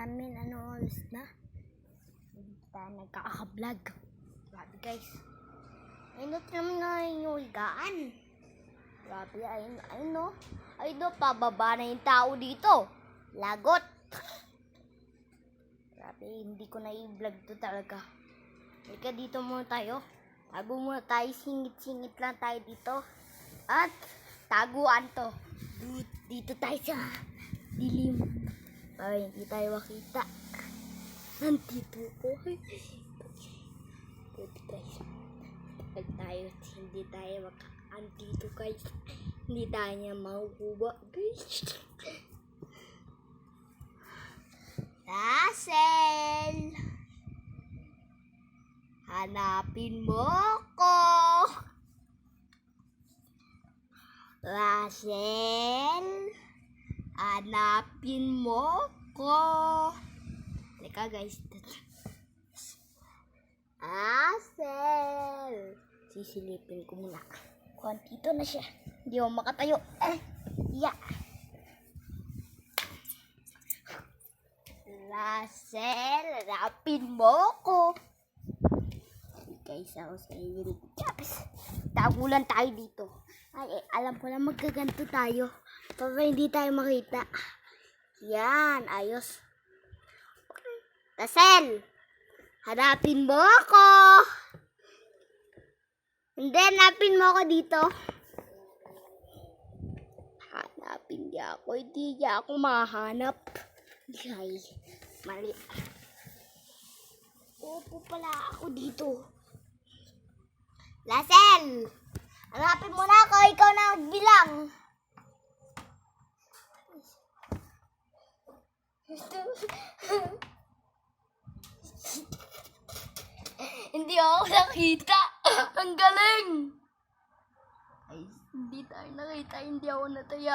namin oras na. Hindi tayo nagkaka-vlog. Grabe guys. Ayun naman na yung higaan. Grabe, ayun no. Ayun no, pababa na yung tao dito. Lagot. Grabe, hindi ko na i-vlog to talaga. Halika dito muna tayo. Tago muna tayo, singit-singit lang tayo dito. At taguan to. Dito tayo sa dilim. Ay, hindi tayo makita. Nandito ko. Dito guys. Pag tayo, hindi tayo andito guys. Hindi tayo niya makukuha guys. Russell! Hanapin mo ko! Russell! Hanapin mo ko! Halika guys. Russell! Sisilipin ko muna. Dito na siya. Hindi ako makatayo. Yeah. Russell, hanapin mo ko. Guys, ako sa iyo. Tagulan tayo dito. Ay, alam ko na magkaganto tayo. Para hindi tayo makita. Yan, ayos. Russell, hanapin mo ako. Hindi, hanapin mo ako dito. Hanapin niya ako. Hindi niya ako mahanap. Ay, mali. Opo pala ako dito. Russell, hanapin mo na ako. Ikaw na magbilang. Hindi ako nakita. Ang galing. Ay, hindi tayo nakita. Hindi ako nataya.